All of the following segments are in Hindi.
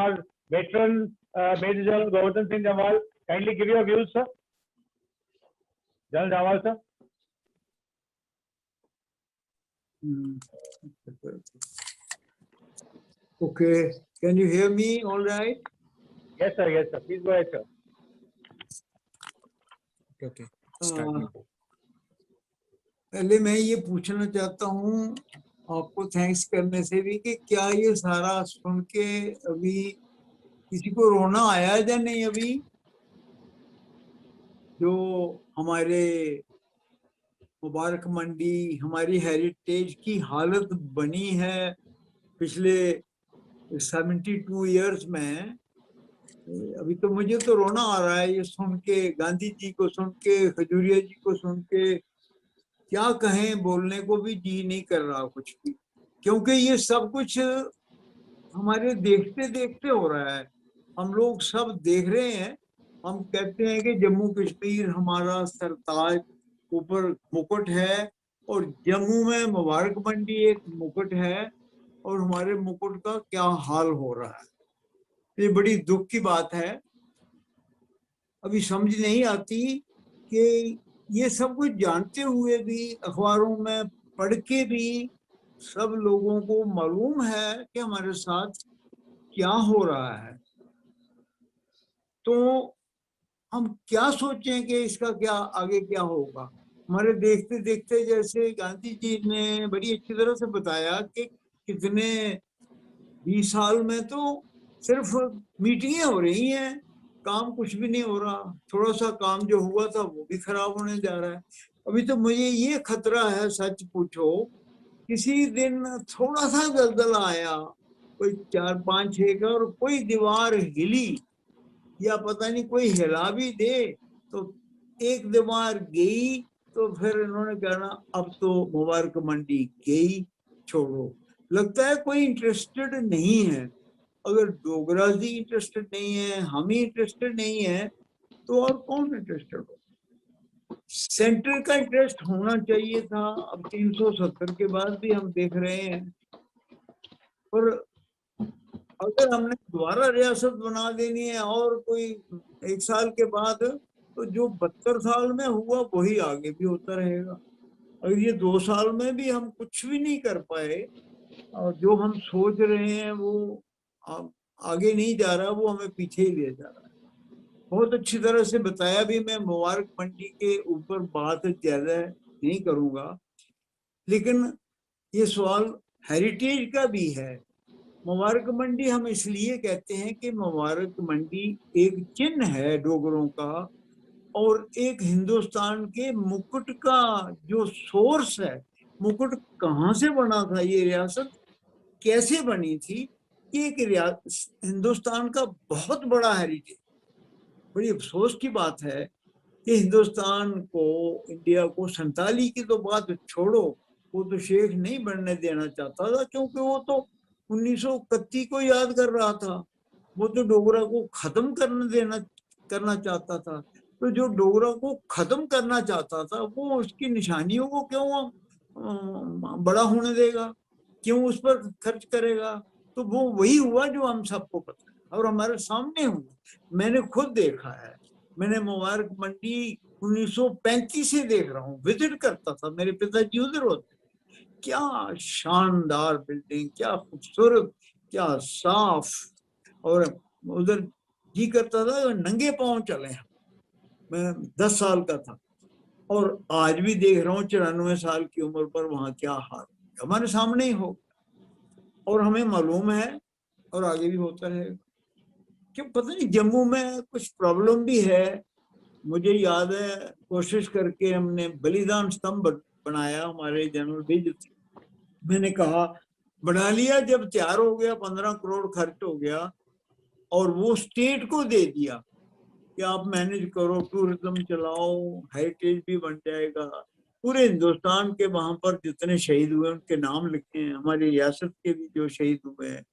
our veteran Major General Govardhan Singh Jamal. Kindly give your views, sir. General Jamal, sir. Okay, can you hear me all right? Yes, sir. Yes, sir. Please go ahead, sir. Okay. पहले मैं ये पूछना चाहता हूँ आपको थैंक्स करने से भी कि क्या ये सारा सुन के अभी किसी को रोना आया या नहीं? अभी जो हमारे मुबारक मंडी, हमारी हेरिटेज की हालत बनी है पिछले 72 इयर्स में, अभी तो मुझे तो रोना आ रहा है ये सुन के, गांधी जी को सुन के, खजूरिया जी को सुन के। क्या कहें, बोलने को भी जी नहीं कर रहा कुछ भी, क्योंकि ये सब कुछ हमारे देखते देखते हो रहा है। हम लोग सब देख रहे हैं। हम कहते हैं कि जम्मू कश्मीर हमारा सरताज, ऊपर मुकुट है, और जम्मू में मुबारक मंडी एक मुकुट है, और हमारे मुकुट का क्या हाल हो रहा है, ये बड़ी दुख की बात है। अभी समझ नहीं आती कि ये सब कुछ जानते हुए भी, अखबारों में पढ़ के भी सब लोगों को मालूम है कि हमारे साथ क्या हो रहा है, तो हम क्या सोचें कि इसका क्या आगे क्या होगा। हमारे देखते देखते, जैसे गांधी जी ने बड़ी अच्छी तरह से बताया कि कितने 20 साल में तो सिर्फ मीटिंगें हो रही हैं, काम कुछ भी नहीं हो रहा। थोड़ा सा काम जो हुआ था वो भी खराब होने जा रहा है। अभी तो मुझे ये खतरा है, सच पूछो, किसी दिन थोड़ा सा दलदल आया, कोई 4, 5, 6 का, और कोई दीवार हिली, या पता नहीं कोई हिला भी दे, तो एक दीवार गई तो फिर इन्होंने कहना अब तो मुबारक मंडी गई, छोड़ो। लगता है कोई इंटरेस्टेड नहीं है। अगर डोगरा जी इंटरेस्टेड नहीं है, हम ही इंटरेस्टेड नहीं है, तो और कौन इंटरेस्टेड हो? सेंटर का इंटरेस्ट होना चाहिए था। अब 370 के बाद भी हम देख रहे हैं, पर अगर हमने दोबारा रियासत बना देनी है और कोई 1 साल के बाद, तो जो 72 साल में हुआ वही आगे भी होता रहेगा। अगर ये 2 साल में भी हम कुछ भी नहीं कर पाए, और जो हम सोच रहे हैं वो आगे नहीं जा रहा, वो हमें पीछे ही ले जा रहा है। बहुत अच्छी तरह से बताया भी। मैं मुबारक मंडी के ऊपर बात ज्यादा नहीं करूंगा, लेकिन ये सवाल हेरिटेज का भी है। मुबारक मंडी हम इसलिए कहते हैं कि मुबारक मंडी एक चिन्ह है डोगरों का, और एक हिंदुस्तान के मुकुट का जो सोर्स है। मुकुट कहाँ से बना था, ये रियासत कैसे बनी थी, ये एक हिंदुस्तान का बहुत बड़ा हेरिटेज। बड़ी अफसोस की बात है कि हिंदुस्तान को, इंडिया को 47 की तो बात छोड़ो, वो तो शेख नहीं बनने देना चाहता था, क्योंकि वो तो 1931 को याद कर रहा था। वो तो डोगरा को खत्म करना चाहता था। तो जो डोगरा को खत्म करना चाहता था, वो उसकी निशानियों को क्यों बड़ा होने देगा, क्यों उस पर खर्च करेगा? तो वो वही हुआ जो हम सबको पता है और हमारे सामने हुआ। मैंने खुद देखा है। मैंने मुबारक मंडी 1935 से देख रहा हूँ, विजिट करता था, मेरे पिताजी उधर होते। क्या शानदार बिल्डिंग, क्या खूबसूरत, क्या साफ, और उधर जी करता था नंगे पांव चले हम। मैं 10 साल का था, और आज भी देख रहा हूँ 94 साल की उम्र पर वहां क्या हाल हमारे सामने ही हो, और हमें मालूम है और आगे भी होता रहेगा। क्यों पता नहीं, जम्मू में कुछ प्रॉब्लम भी है। मुझे याद है, कोशिश करके हमने बलिदान स्तंभ बनाया, हमारे जनरल भी, मैंने कहा बना लिया, जब तैयार हो गया 15 करोड़ खर्च हो गया, और वो स्टेट को दे दिया कि आप मैनेज करो, टूरिज्म चलाओ, हेरिटेज भी बन जाएगा। पूरे हिंदुस्तान के वहां पर जितने शहीद हुए उनके नाम लिखे हैं, हमारी रियासत के भी जो शहीद हुए हैं।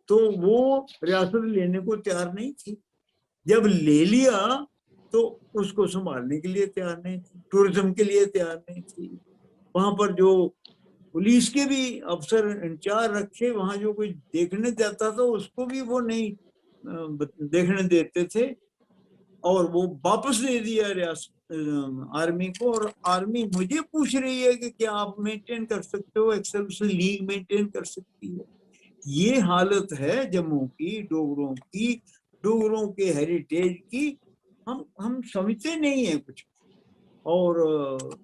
तो वो रियासत लेने को तैयार नहीं थी। जब ले लिया तो उसको संभालने के लिए तैयार नहीं थी, टूरिज्म के लिए तैयार नहीं थी। वहां पर जो पुलिस के भी अफसर इंचार्ज रखे, वहां जो कोई देखने जाता था उसको भी वो नहीं देखने देते थे, और वो वापस दे दिया आर्मी को। और आर्मी मुझे पूछ रही है कि क्या आप मेंटेन कर सकते हो, एक्सेल से लीग मेंटेन कर सकती है। ये हालत है जम्मू की, डोगरों के हेरिटेज की। हम समझते नहीं है कुछ, और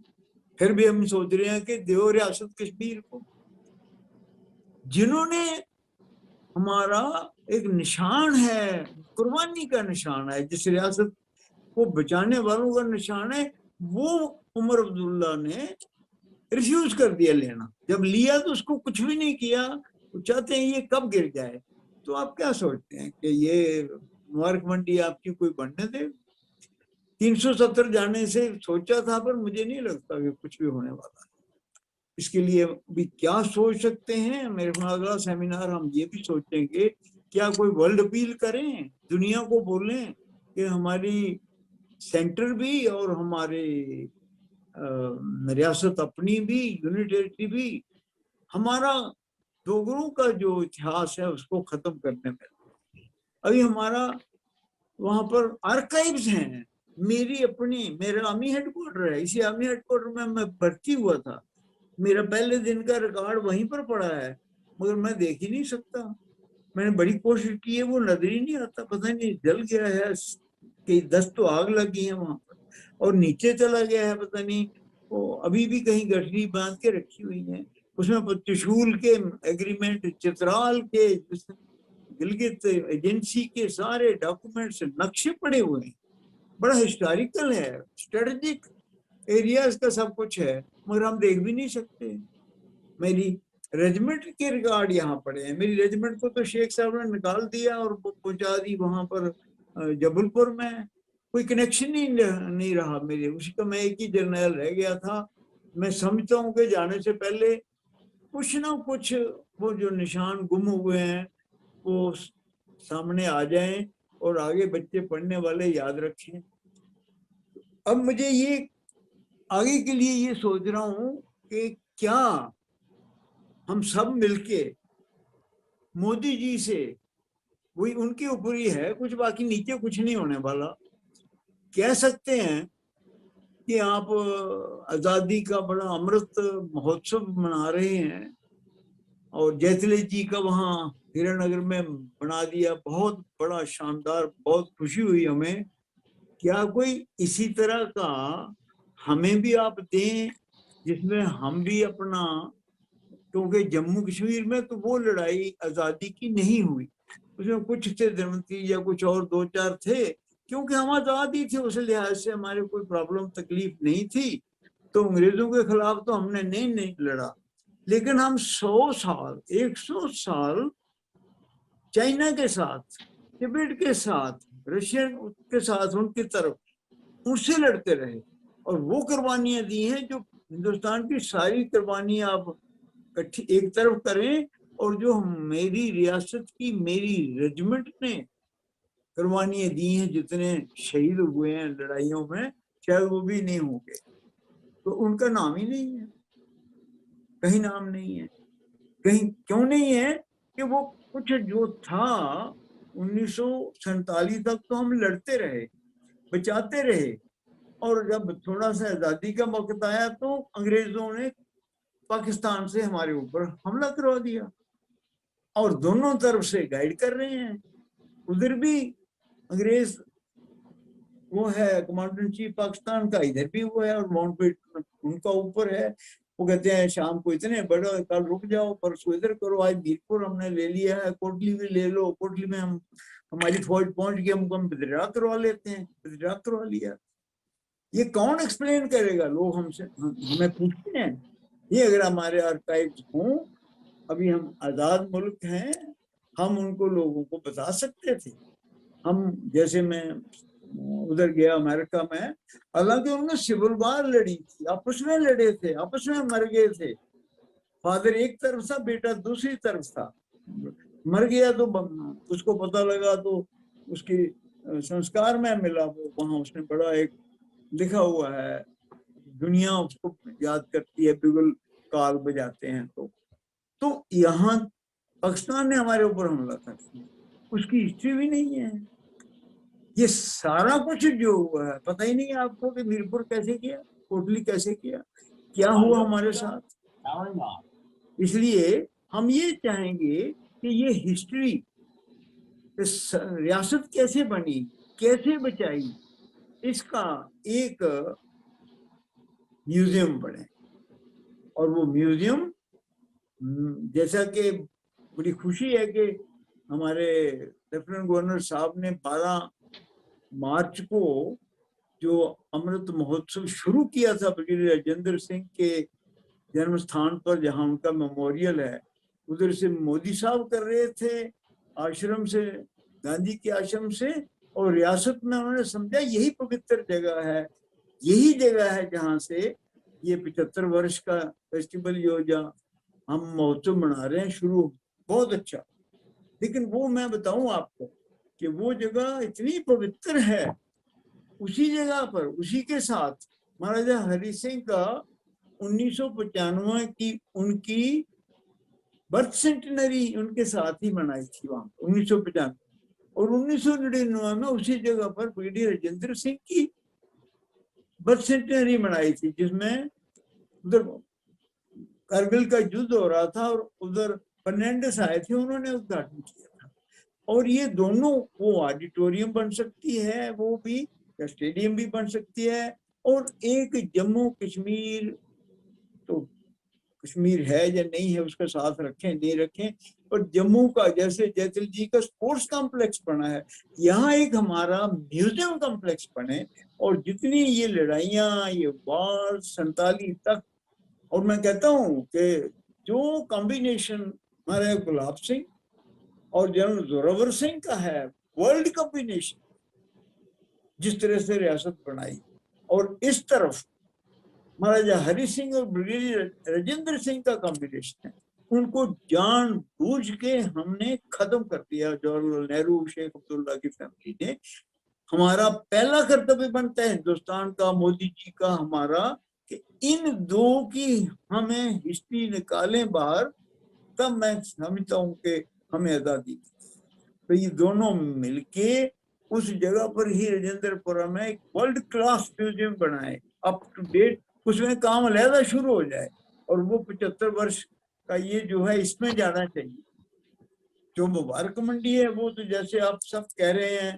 फिर भी हम सोच रहे हैं कि देव रियासत कश्मीर को, जिन्होंने हमारा एक निशान है, कुर्बानी का निशान है, जिस रियासत को बचाने वालों का निशान है, वो उमर अब्दुल्ला ने रिफ्यूज कर दिया लेना। जब लिया तो उसको कुछ भी नहीं किया, वो चाहते हैं ये कब गिर जाए। तो आप क्या सोचते हैं कि ये मुबारक मंडी आपकी कोई बनने दे? 370 जाने से सोचा था, पर मुझे नहीं लगता कि कुछ भी होने वाला है। इसके लिए भी क्या सोच सकते हैं? मेरे ख्याल अगला सेमिनार हम ये भी सोचेंगे, क्या कोई वर्ल्ड अपील करें, दुनिया को बोलें कि हमारी सेंटर भी और हमारे रियासत अपनी भी, यूनिटेरिटी भी, हमारा डोगरों का जो इतिहास है उसको खत्म करने में। अभी हमारा वहां पर आर्काइव्स हैं, मेरा आर्मी हेडक्वार्टर है, इसी आर्मी हेडक्वार्टर में मैं भर्ती हुआ था, मेरा पहले दिन का रिकॉर्ड वहीं पर पड़ा है, मगर मैं देख ही नहीं सकता। मैंने बड़ी कोशिश की है, वो नजर ही नहीं आता, पता नहीं जल गया है कि 10 तो आग लगी है वहां पर, और नीचे चला गया है, पता नहीं वो अभी भी कहीं गठरी बांध के रखी हुई है। उसमें त्रिशूल के एग्रीमेंट, चित्राल के, गिलगित एजेंसी के सारे डॉक्यूमेंट्स, नक्शे पड़े हुए हैं। बड़ा हिस्टोरिकल है, स्ट्रेटेजिक एरियाज का सब कुछ है, मगर हम देख भी नहीं सकते। मेरी रेजिमेंट के रिकॉर्ड यहाँ पड़े हैं। मेरी रेजिमेंट को तो शेख साहब ने निकाल दिया और पहुंचा दी वहां पर जबलपुर में, कोई कनेक्शन ही नहीं रहा मेरे, उसी का मैं एक ही जर्नल रह गया था। मैं समझता हूँ कि जाने से पहले कुछ ना कुछ वो जो निशान गुम हुए हैं वो सामने आ जाएं और आगे बच्चे पढ़ने वाले याद रखें। अब मुझे ये आगे के लिए ये सोच रहा हूँ कि क्या हम सब मिलके मोदी जी से, वही उनके ऊपर ही है कुछ, बाकी नीचे कुछ नहीं होने वाला, कह सकते हैं कि आप आजादी का बड़ा अमृत महोत्सव मना रहे हैं, और जैतले जी का वहाँ हीरानगर में बना दिया, बहुत बड़ा शानदार, बहुत खुशी हुई हमें। क्या कोई इसी तरह का हमें भी आप दें, जिसमें हम भी अपना, क्योंकि जम्मू कश्मीर में तो वो लड़ाई आजादी की नहीं हुई, उसमें कुछ थे धर्मती या कुछ और 2-4 थे, क्योंकि हम आजाद ही थे, उस लिहाज से हमारे कोई प्रॉब्लम तकलीफ नहीं थी, तो अंग्रेजों के खिलाफ तो हमने नहीं लड़ा। लेकिन हम 100 साल, 100 साल चाइना के साथ, तिब्बत के साथ, रशियन के साथ, उनकी तरफ उनसे लड़ते रहे, और वो कुर्बानियां दी हैं जो हिंदुस्तान की सारी कुर्बानियां आप एक तरफ करें, और जो मेरी रियासत की, मेरी रेजिमेंट ने कुर्बानियां दी हैं, जितने शहीद हुए हैं लड़ाइयों में, शायद वो भी नहीं होंगे। तो उनका नाम ही नहीं है, कहीं नाम नहीं है। कहीं क्यों नहीं है? कि वो कुछ जो था 1947 तक तो हम लड़ते रहे, बचाते रहे, और जब थोड़ा सा आजादी का वक्त आया तो अंग्रेजों ने पाकिस्तान से हमारे ऊपर हमला करवा दिया, और दोनों तरफ से गाइड कर रहे हैं। उधर भी अंग्रेज वो है कमांडर इन चीफ पाकिस्तान का, इधर भी वो है, और माउंटबेटन उनका ऊपर है। वो कहते हैं शाम को इतने बड़ा, कल रुक जाओ, परसों इधर करो, आज मीरपुर हमने ले लिया है, कोटली भी ले लो, कोटली में हम, हमारी फौज पहुंच गई, हमको हम विद्रोह करवा लेते हैं, विद्रोह करवा लिया। ये कौन एक्सप्लेन करेगा? लोग हमसे हमें पूछते हैं। ये अगर हमारे आर्काइव्स हों, अभी हम आजाद मुल्क हैं, हम उनको लोगों को बता सकते थे। हम जैसे मैं उधर गया अमेरिका में, हालांकि उन्होंने सिविल वार लड़ी थी, आपस में लड़े थे, आपस में मर गए थे। फादर एक तरफ था, बेटा दूसरी तरफ था, मर गया तो उसको पता लगा, तो उसकी संस्कार में मिला वो, वहां उसने बड़ा एक लिखा हुआ है, दुनिया उसको याद करती है, बिगुल काल बजाते हैं तो यहाँ पाकिस्तान ने हमारे ऊपर हमला कर दिया, उसकी हिस्ट्री भी नहीं है। ये सारा कुछ जो हुआ है पता ही नहीं आपको कि मीरपुर कैसे किया, कोटली कैसे किया, क्या हुआ हमारे साथ। इसलिए हम ये चाहेंगे कि ये हिस्ट्री, रियासत कैसे बनी, कैसे बचाई, इसका एक म्यूजियम बने। और वो म्यूजियम, जैसा कि बड़ी खुशी है कि हमारे लेफ्टिनेंट गवर्नर साहब ने 12 मार्च को जो अमृत महोत्सव शुरू किया था ब्रिगेडियर राजेंद्र सिंह के जन्म स्थान पर, जहां उनका मेमोरियल है, उधर से मोदी साहब कर रहे थे आश्रम से, गांधी के आश्रम से, और रियासत में उन्होंने समझा यही पवित्र जगह है, यही जगह है जहां से ये 75 वर्ष का फेस्टिवल जो हम महोत्सव मना रहे हैं शुरू, बहुत अच्छा। लेकिन वो मैं बताऊं आपको कि वो जगह इतनी पवित्र है, उसी जगह पर उसी के साथ महाराजा हरि सिंह का 1995 की उनकी बर्थ सेंटिनरी उनके साथ ही मनाई थी वहां 1995, और 1999 में उसी जगह पर ब्रिगेडियर राजेंद्र सिंह की बर्थ सेंटिनरी मनाई थी, जिसमें उधर कारगिल का युद्ध हो रहा था और उधर फर्नांडिस आए थे, उन्होंने उद्घाटन किया था। और ये दोनों, वो ऑडिटोरियम बन सकती है, वो भी स्टेडियम भी बन सकती है, और एक जम्मू कश्मीर, तो कश्मीर है या नहीं है उसका साथ रखें नहीं रखें, और जम्मू का जैसे जैतल जी का स्पोर्ट्स कॉम्प्लेक्स बना है, यहाँ एक हमारा म्यूजियम कॉम्प्लेक्स बने, और जितनी ये लड़ाइयाँ, ये वार 47 तक, और मैं कहता हूँ कि जो कॉम्बिनेशन हमारे गुलाब सिंह और जनरल जोरावर सिंह का है, वर्ल्ड कॉम्बिनेशन, जिस तरह से रियासत बनाई, और इस तरफ महाराजा हरि सिंह और ब्रिगेडियर राजेंद्र सिंह का कॉम्बिनेशन है, उनको जानबूझ के हमने खत्म कर दिया। जवाहरलाल नेहरू, शेख अब्दुल्ला की फैमिली ने, हमारा पहला कर्तव्य बनता है हिंदुस्तान का, मोदी जी का, हमारा, कि इन दो की हमें हिस्ट्री निकालें बाहर, तब मैं समझता हूँ कि हमें आजादी। तो ये दोनों मिलके उस जगह पर ही राजेंद्रपुरम में एक वर्ल्ड क्लास म्यूजियम बनाए, अप टू डेट, उसमें काम अलहदा शुरू हो जाए, और वो 75 वर्ष का ये जो है इसमें जाना चाहिए। जो मुबारक मंडी है वो तो जैसे आप सब कह रहे हैं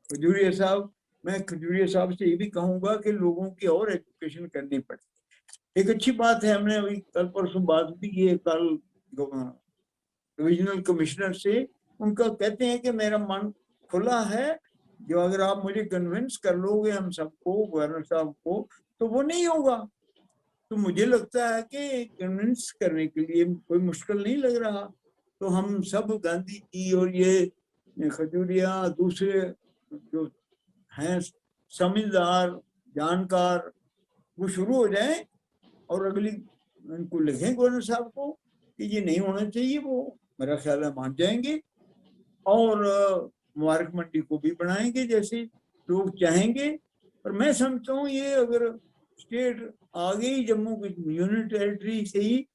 खजूरिया साहब, मैं खजूरिया साहब से ये भी कहूंगा कि लोगों की और एजुकेशन करनी पड़ती। एक अच्छी बात है, हमने अभी कल परसों बात भी की है, कल डिविजनल कमिश्नर से, उनका कहते हैं कि मेरा मन खुला है, जो अगर आप मुझे कन्विंस कर लोगे हम सबको, गवर्नर साहब को, तो वो नहीं होगा। तो मुझे लगता है कि कन्विंस करने के लिए कोई मुश्किल नहीं लग रहा, तो हम सब गांधी जी और ये खजूरिया, दूसरे जो हैं समझदार जानकार, वो शुरू हो जाए और अगली उनको लिखें गवर्नर साहब को कि ये नहीं होना चाहिए, वो मेरा ख्याल है मान जाएंगे, और मुबारक मंडी को भी बनाएंगे जैसे लोग चाहेंगे। और मैं समझता हूँ ये अगर स्टेट आ गई जम्मू यूनियन टेरिटरी से ही,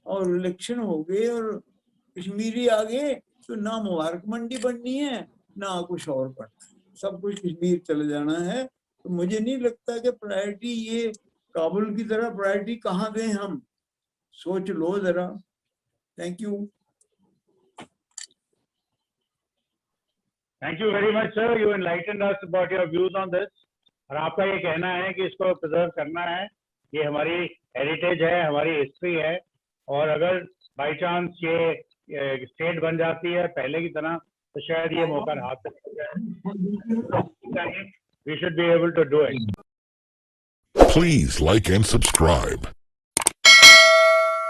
और इलेक्शन हो गए और कश्मीरी आ गए, तो ना मुबारक मंडी बननी है ना कुछ और बनना है, सब कुछ कश्मीर चले जाना है। तो मुझे नहीं लगता कि प्रायोरिटी ये काबुल की तरह प्रायोरिटी कहाँ दें हम, सोच लो जरा। Thank you. Thank you very much, sir. You enlightened us about your views on this. और आपका ये कहना है कि इसको प्रिजर्व करना है, ये हमारी हेरिटेज है, हमारी हिस्ट्री है, और अगर बाई चांस ये स्टेट बन जाती है पहले की तरह, तो शायद ये मौका हाथ से जाए। We should be able to do it. Please like and subscribe.